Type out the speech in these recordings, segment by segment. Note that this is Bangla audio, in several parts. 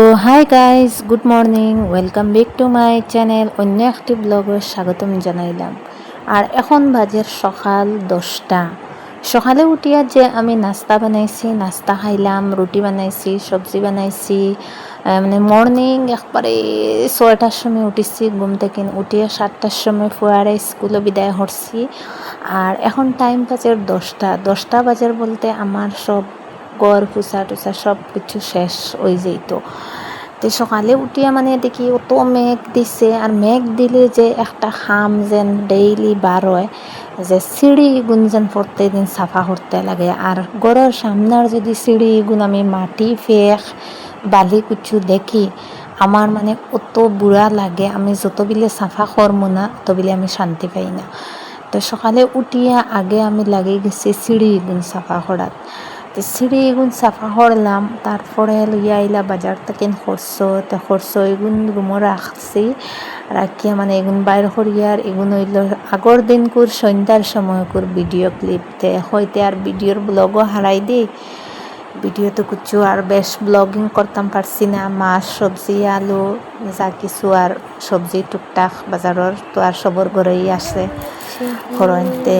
O hi guys, good morning, welcome back to my channel. অন্য একটি ব্লগে স্বাগতম জানাইলাম। আর এখন বাজের সকাল 10টা। সকালে উঠিয়া যে আমি নাস্তা বানাইছি, নাস্তা খাইলাম, রুটি বানাইছি, সবজি বানাইছি। মানে মর্নিং একবারে 6টার সময় উঠিছি ঘুম থেকে, উঠিয়া 7টার সময় ফুয়ারে স্কুলে বিদায় করছি। আর এখন টাইম বাজের 10টা। 10টা বাজার বলতে আমার সব গড় ফুসা টুসা সব কিছু শেষ হয়ে যেত। তো সকালে উঠিয়া মানে দেখি অত মেঘ দিছে, আর মেঘ দিলে যে একটা খাম যেন ডেইলি বার হয়, যে সিঁড়ি গুণ যেন প্রত্যেকদিন সাফা করতে লাগে। আর ঘরের সামনের যদি সিঁড়ি গুণ আমি মাটি ফেক বালি কুচু দেখি, আমার মানে অত বুড়া লাগে। আমি যত বিলে সাফা করবো না তত বিলে আমি শান্তি পাই না। তো সকালে উঠিয়া আগে আমি লাগিয়ে গেছি সিঁড়ি গুণ সাফা করার। তো সিঁড়ি এগুন সাফা করলাম, তারপরে লইয়া আইলা বাজার থেকে খরচ এগুন রুমও রাখছি। রাখিয়া মানে এগুন বাইর করিয়ার এগুন হইল আগর দিন কুর সন্ধ্যার সময় কুর ভিডিও ক্লিপতে হইতে, আর ভিডিওর ব্লগও হারাই দিই। ভিডিও তো কিছু আর বেশ ব্লগিং করতাম পারছি না। মাছ সবজি আলু যা কিছু আর সবজি টুকটাক বাজারের তো আর সবর ঘরেই আসে করতে।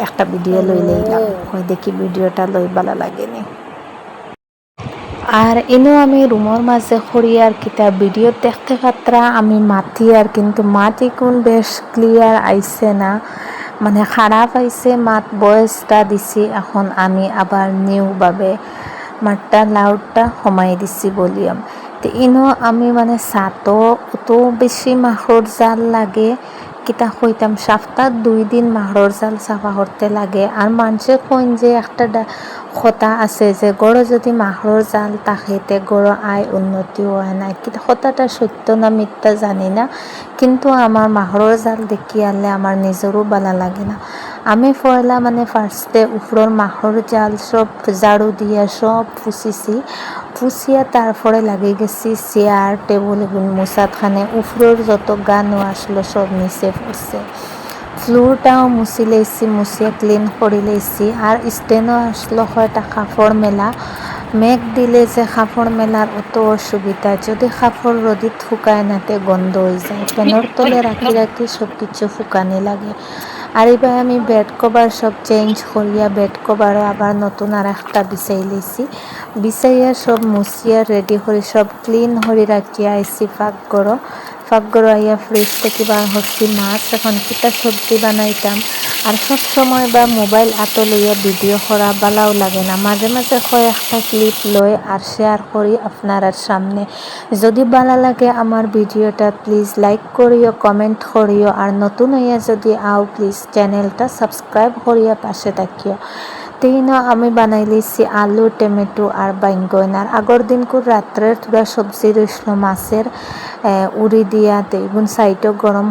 একটা ভিডিও লই লইলাম, হয় দেখি ভিডিওটা লই ভালো লাগেনি। আর এনেও আমি রুমের মাঝে খড়িয়ার কিতা ভিডিও দেখতে পাত্রা আমি মাতি, আর কিন্তু মাত এখন বেশ ক্লিয়ার আইছে না, মানে খারাপ আইছে মাত। বয়েসটা দিছি, এখন আমি আবার নিউভাবে মাঠটা লাউডটা কমাই দিছি ভলিউম। তো এনেও আমি মানে সাতো অত বেশি মাহর জাল লাগে, কিতা কইতাম সপ্তাহ 2 দিন মাহরর জাল সাফা করতে লাগে। আর মানুষে কইন যে একটা কথা আছে যে গড় যদি মাহরর জাল থাকে তে গড় আয় উন্নতি হয় না। কিন্তু কথাটা সত্য না মিথ্যা জানি না, কিন্তু আমার মাহরর জাল দেখি আনলে আমার নিজেরও ভালো লাগে না। আমি পয়লা মানে ফার্স্টে উপরের মাহর জাল সব ঝাড়ু দিয়ে সব ফুসিয়া তারপরে লাগিয়ে গেছি চেয়ার টেবুল এগুলো মোছাখানে। উপরের যত গানও আসলো সব নিচে পড়ছে। ফ্লোরটাও মুছি লেছি, মুছিয়া ক্লিন করে লেছি। আর স্টেনও আসলো কয়টা কাপড় মেলা। মেঘ দিলে যে কাপড় মেলার অত অসুবিধা, যদি কাপড় রোদিত শুকায় নাতে গন্ধ হয়ে যায়। ফ্যানের তলে রাখি রাখি সব কিছু শুকানি লাগে। আর এবার আমি বেড কভার সব চেঞ্জ করিয়া বেড কভারও আবার নতুন আর একটা বিছাই লেছি। বিছাইয়া সব মুছিয়া রেডি করে সব ক্লিন করে রাখিয়া আইসি ফাঁকগড় আইয়া ফ্রিজ থেকে বার হচ্ছি মাছ। এখন কিতা সবজি বানাইতাম, আর সব সময় বা মোবাইল হাতে লইয়া ভিডিও করা বালাও লাগে না। মাঝে মাঝে কয়েকটা ক্লিপ লই আর শেয়ার করি আপনার সামনে। যদি ভালো লাগে আমার ভিডিওটা প্লিজ লাইক করিও, কমেন্ট করিও, আর নতুন হইয়া যদি আও প্লিজ চ্যানেলটা সাবস্ক্রাইব করিয়া পাশে থাকিও। তেইন আমি বানাই লিছি আলু টমেটো আর বাইঙ্গন। আর আগর দিন রাত্রের থোড়া সবজি রইছিল মাছের উড়ি দিয়া, তেগুন সাইডও গরম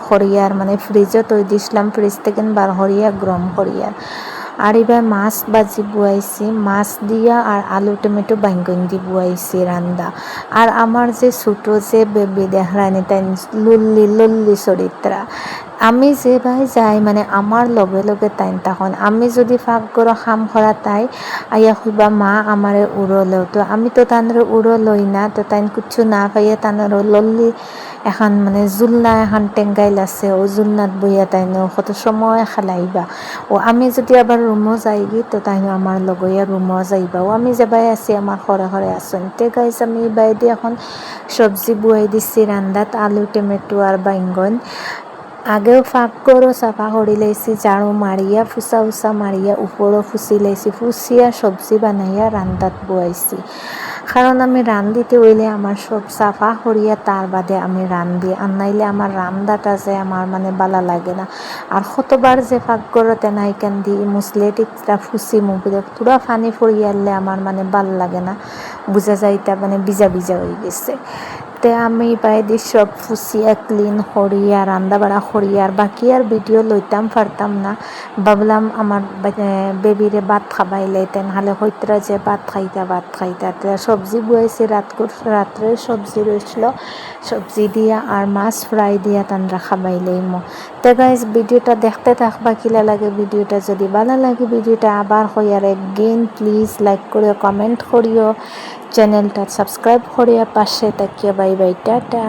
করিয়ার মানে ফ্রিজও তৈ দিছিলাম, ফ্রিজ থেকে বার করিয়া গরম করিয়ার। আর এবার মাছ বাজি বুয়াইছি, মাছ দিয়া আর আলু টমেটো বাইঙ্গন দি বুয়াইছি রান্দা। আর আমার যে ছোটো যে বেবি দেহরানি তাই লল্লি চরিত্রা, আমি যে ভাই যাই মানে আমার লগে লগে তাইন তখন আমি যদি ফাঁক গড় খাম করা তাই আইয়া খুবা মা আমারে উড়লেও, তো আমি তো তানরে উড়ো লই না। তো তাইন কিচ্ছু না পাইয়া তানোর লল্লি এখন মানে জুলনা এখন টেঙ্গাইল আছে, ও জুলনাত বইয়া তাইনো কত সময় খেলাইবা। ও আমি যদি আবার রুমও যাইগি তো তাইনো আমার লগইয়া রুমও যাইবা। ও আমি যাবাই আছি আমার ঘরে ঘরে আসুন। তে গাইস আমি বাইরে এখন সবজি বুয়াই দিছি রান্দাত, আলু টমেটো আর বাইঙ্গন। আগেও ফাঁক করো চাফা করে লাইছি, ঝাড়ু মারিয়া ফুসা উসা মারিয়া উপরও ফুসি লাইছি, ফুসিয়া সবজি বানাইয়া রান্দাত বয়াইছি। কারণ আমি রান্দিতে হইলে আমার সব চাফা করিয়া তার বাদে আমি রান্ধি, আর নাইলে আমার রান্দাটা যে আমার মানে বালা লাগে না। আর কতবার যে ফাঁক করো তেনাই কেন দি মুসলে টিকটা ফুসি মুখে পুরা ফানি ফরিয়ালে আমার মানে ভাল লাগে না, বুঝা যাইতা মানে ভিজা ভিজা হয়ে গেছে। তে আমি বাইরে সব ফুসিয়া ক্লিন করিয়া রান্না বাড়া করিয়া আর বাকি আর ভিডিও লইতাম পারতাম না। ভাবলাম আমার বেবিরে ভাত খাবাইলে তেনহালে হইতরা যে ভাত খাইতা। সবজি বুয়াইছি রাত্রে সবজি রয়েছিল, সবজি দিয়া আর মাছ ফ্রাই দিয়া তানরা খাবাইলেই তো গাইজ ভিডিওটা দেখতে থাকবা কিলা লাগে। ভিডিওটা যদি ভালো লাগে ভিডিওটা আবার হইয়ার গেইন প্লিজ লাইক করিও, কমেন্ট করিও, চ্যানেলটা সাবস্ক্রাইব করিয়া পাশে থাকিয়া বাই বাই টাটা।